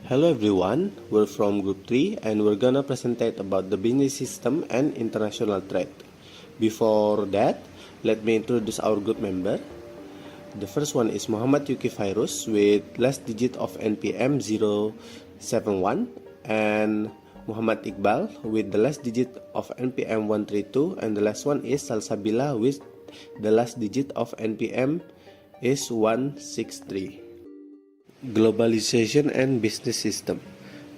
Hello everyone, we're from Group 3 and we're gonna presentate about the business system and international trade. Before that, let me introduce our group member. The first one is Mohammad Yuki Fairuuz with last digit of NPM 071 and Muhammad Iqbal with the last digit of NPM 132 and the last one is Salsabila with the last digit of NPM is 163. Globalization and business system.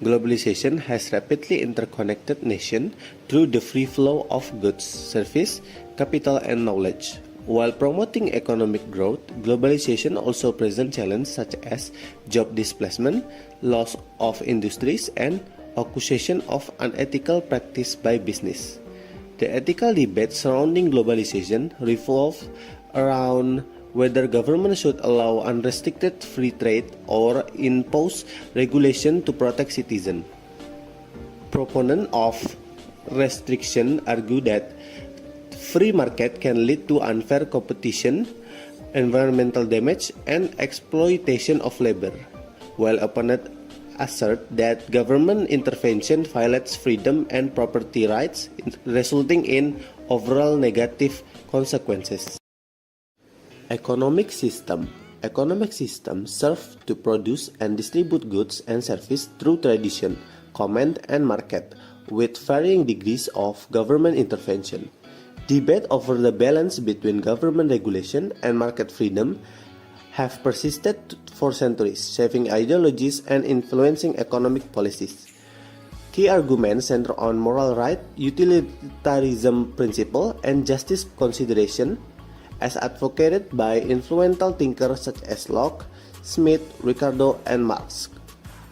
Globalization has rapidly interconnected nations through the free flow of goods, service, capital, and knowledge. While promoting economic growth, globalization also presents challenges such as job displacement, loss of industries, and accusation of unethical practice by business. The ethical debate surrounding globalization revolves around whether government should allow unrestricted free trade or impose regulation to protect citizens. Proponents of restriction argue that free market can lead to unfair competition, environmental damage, and exploitation of labor, while opponents assert that government intervention violates freedom and property rights, resulting in overall negative consequences. Economic system. Economic systems serve to produce and distribute goods and services through tradition, command, and market, with varying degrees of government intervention. Debate over the balance between government regulation and market freedom have persisted for centuries, shaping ideologies and influencing economic policies. Key arguments center on moral right, utilitarianism principle, and justice consideration, as advocated by influential thinkers such as Locke, Smith, Ricardo, and Marx.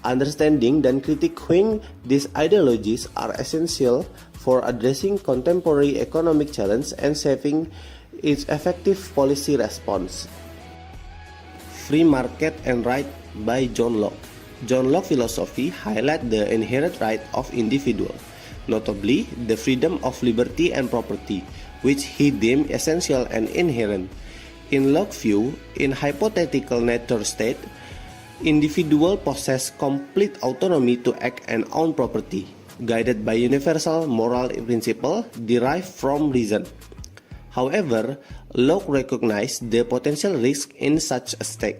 Understanding and critiquing these ideologies are essential for addressing contemporary economic challenges and shaping its effective policy response. Free Market and Right by John Locke. John Locke's philosophy highlights the inherent right of individuals, notably the freedom of liberty and property, which he deemed essential and inherent. In Locke's view, in hypothetical nature state, individuals possess complete autonomy to act and own property, guided by universal moral principles derived from reason. However, Locke recognized the potential risk in such a state,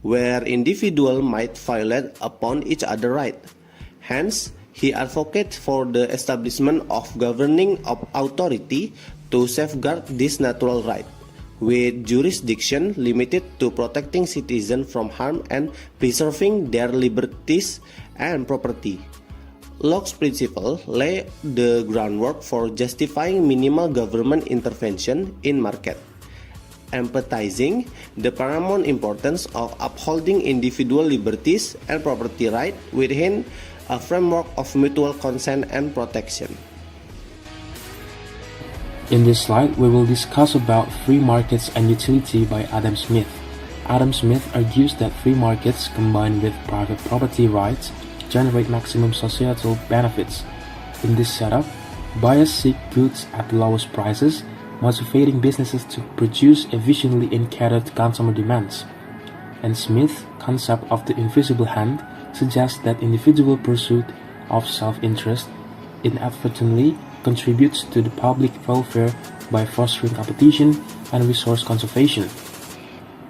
where individuals might violate upon each other's rights. Hence, he advocates for the establishment of governing authority to safeguard this natural right, with jurisdiction limited to protecting citizens from harm and preserving their liberties and property. Locke's principle lay the groundwork for justifying minimal government intervention in market, emphasizing the paramount importance of upholding individual liberties and property rights within a framework of mutual consent and protection. In this slide, we will discuss about free markets and utility by Adam Smith. Adam Smith argues that free markets combined with private property rights generate maximum societal benefits. In this setup, buyers seek goods at lowest prices, motivating businesses to produce efficiently and cater to consumer demands. And Smith's concept of the invisible hand suggests that individual pursuit of self-interest inadvertently contributes to the public welfare by fostering competition and resource conservation.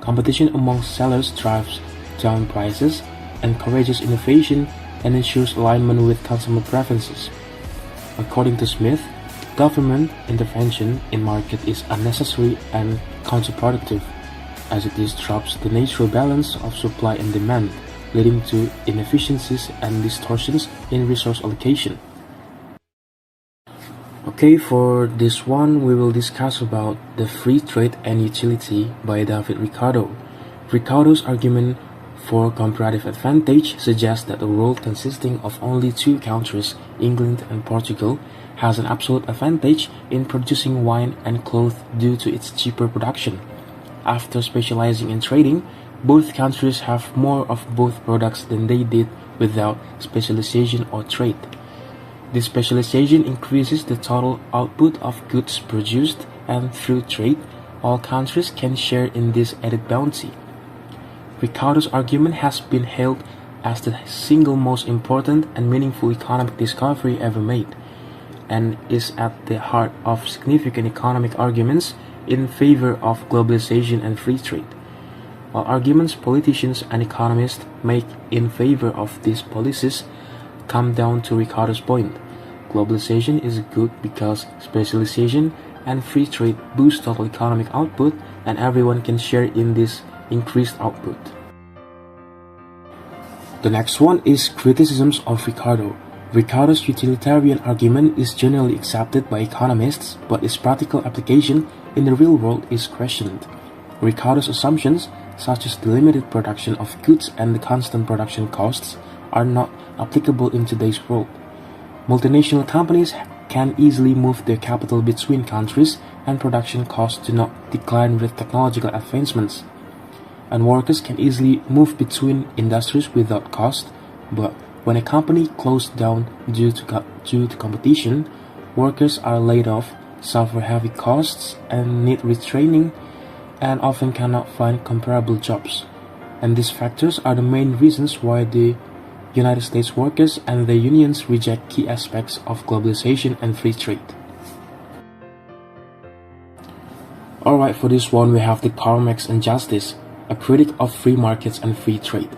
Competition among sellers drives down prices, encourages innovation, and ensures alignment with consumer preferences. According to Smith, government intervention in market is unnecessary and counterproductive, as it disrupts the natural balance of supply and demand, leading to inefficiencies and distortions in resource allocation. Okay, for this one, we will discuss about the free trade and utility by David Ricardo. Ricardo's argument for comparative advantage suggests that a world consisting of only two countries, England and Portugal, has an absolute advantage in producing wine and cloth due to its cheaper production. After specializing in trading, both countries have more of both products than they did without specialization or trade. This specialization increases the total output of goods produced, and through trade, all countries can share in this added bounty. Ricardo's argument has been hailed as the single most important and meaningful economic discovery ever made, and is at the heart of significant economic arguments in favor of globalization and free trade. While arguments politicians and economists make in favor of these policies come down to Ricardo's point: globalization is good because specialization and free trade boost total economic output, and everyone can share in this increased output. The next one is criticisms of Ricardo. Ricardo's utilitarian argument is generally accepted by economists, but its practical application in the real world is questioned. Ricardo's assumptions, such as the limited production of goods and the constant production costs, are not applicable in today's world. Multinational companies can easily move their capital between countries, and production costs do not decline with technological advancements. And workers can easily move between industries without cost, but when a company closes down due to competition, workers are laid off, suffer heavy costs, and need retraining, and often cannot find comparable jobs. And these factors are the main reasons why the United States workers and their unions reject key aspects of globalization and free trade. Alright, for this one we have the Karl Marx and Justice, a critic of free markets and free trade.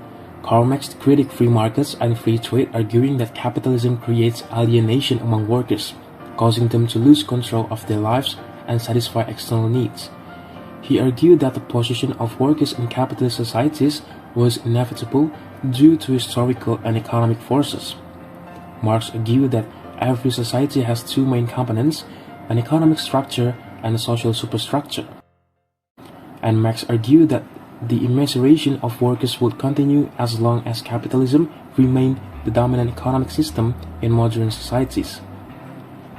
Karl Marx criticized free markets and free trade, arguing that capitalism creates alienation among workers, causing them to lose control of their lives and satisfy external needs. He argued that the position of workers in capitalist societies was inevitable due to historical and economic forces. Marx argued that every society has two main components, an economic structure and a social superstructure. And Marx argued that the emancipation of workers would continue as long as capitalism remained the dominant economic system in modern societies.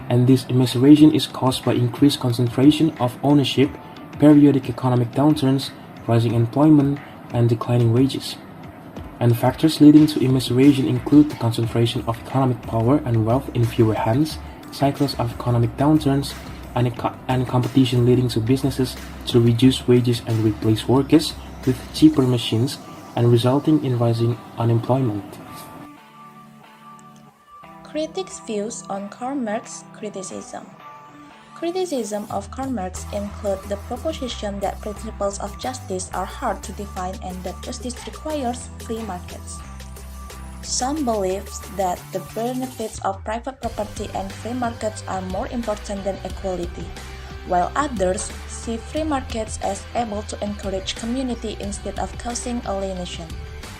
And this emancipation is caused by increased concentration of ownership, periodic economic downturns, rising employment, and declining wages. And factors leading to emancipation include the concentration of economic power and wealth in fewer hands, cycles of economic downturns, and competition leading to businesses to reduce wages and replace workers with cheaper machines, and resulting in rising unemployment. Critics' views on Karl Marx's criticism. Criticism of Karl Marx include the proposition that principles of justice are hard to define and that justice requires free markets. Some believe that the benefits of private property and free markets are more important than equality, while others see free markets as able to encourage community instead of causing alienation.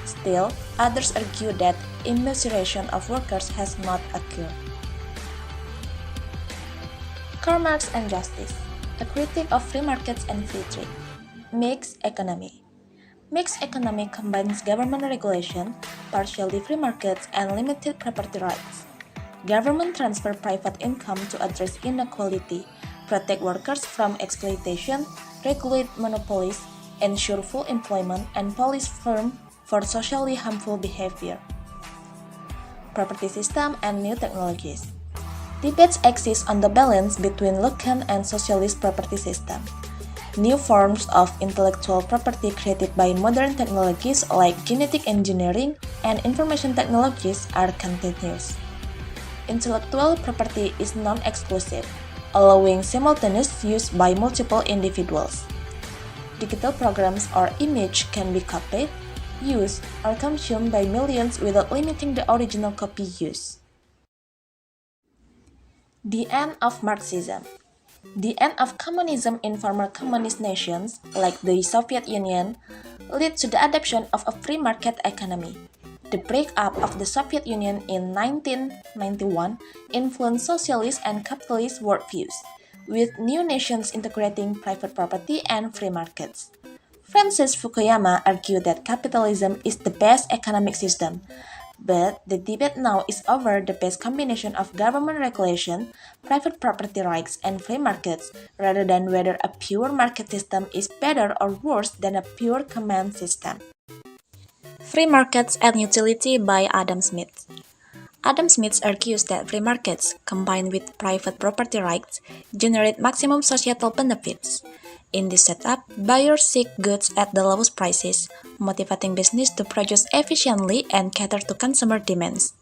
Still, others argue that emancipation of workers has not occurred. Karl Marx and Justice, a critique of free markets and free trade. Mixed economy. Mixed economy combines government regulation, partially free markets, and limited property rights. Government transfer private income to address inequality, protect workers from exploitation, regulate monopolies, ensure full employment, and police firms for socially harmful behavior. Property system and new technologies. Debates exist on the balance between Lucan and socialist property system. New forms of intellectual property created by modern technologies like genetic engineering and information technologies are continuous. Intellectual property is non-exclusive, allowing simultaneous use by multiple individuals. Digital programs or images can be copied, used, or consumed by millions without limiting the original copy use. The end of Marxism. The end of communism in former communist nations, like the Soviet Union, led to the adoption of a free market economy. The breakup of the Soviet Union in 1991 influenced socialist and capitalist worldviews, with new nations integrating private property and free markets. Francis Fukuyama argued that capitalism is the best economic system, but the debate now is over the best combination of government regulation, private property rights, and free markets, rather than whether a pure market system is better or worse than a pure command system. Free Markets and Utility by Adam Smith. Adam Smith argues that free markets, combined with private property rights, generate maximum societal benefits. In this setup, buyers seek goods at the lowest prices, motivating business to produce efficiently and cater to consumer demands.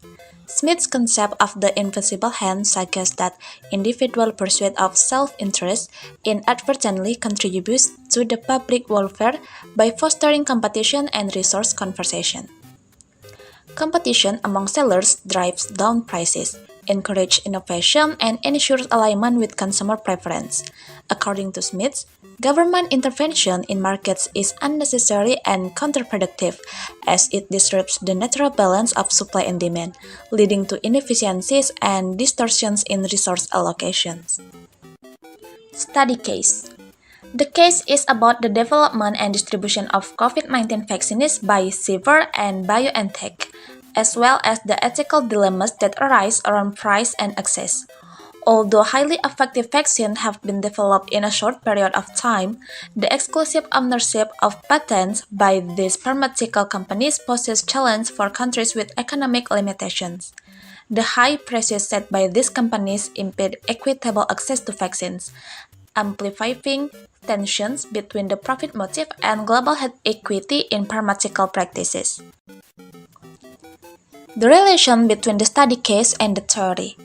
Smith's concept of the invisible hand suggests that individual pursuit of self-interest inadvertently contributes to the public welfare by fostering competition and resource conservation. Competition among sellers drives down prices, encourages innovation, and ensures alignment with consumer preference. According to Smith, government intervention in markets is unnecessary and counterproductive as it disrupts the natural balance of supply and demand, leading to inefficiencies and distortions in resource allocations. Study case. The case is about the development and distribution of COVID-19 vaccines by Pfizer and BioNTech, as well as the ethical dilemmas that arise around price and access. Although highly effective vaccines have been developed in a short period of time, the exclusive ownership of patents by these pharmaceutical companies poses challenge for countries with economic limitations. The high prices set by these companies impede equitable access to vaccines, amplifying tensions between the profit motive and global health equity in pharmaceutical practices. The relation between the study case and the theory.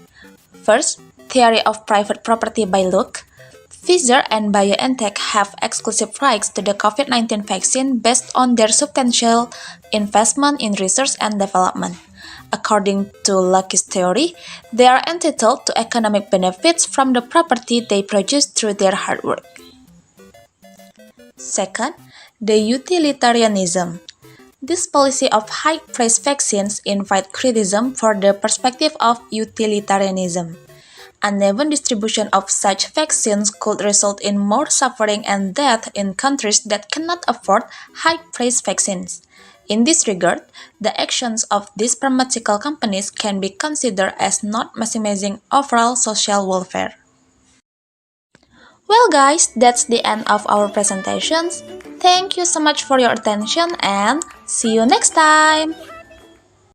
First, theory of private property by Luke. Pfizer and BioNTech have exclusive rights to the COVID-19 vaccine based on their substantial investment in research and development. According to Lucky's theory, they are entitled to economic benefits from the property they produce through their hard work. Second, the utilitarianism. This policy of high-priced vaccines invite criticism for the perspective of utilitarianism. Uneven distribution of such vaccines could result in more suffering and death in countries that cannot afford high-priced vaccines. In this regard, the actions of these pharmaceutical companies can be considered as not maximizing overall social welfare. Well guys, that's the end of our presentations. Thank you so much for your attention and see you next time!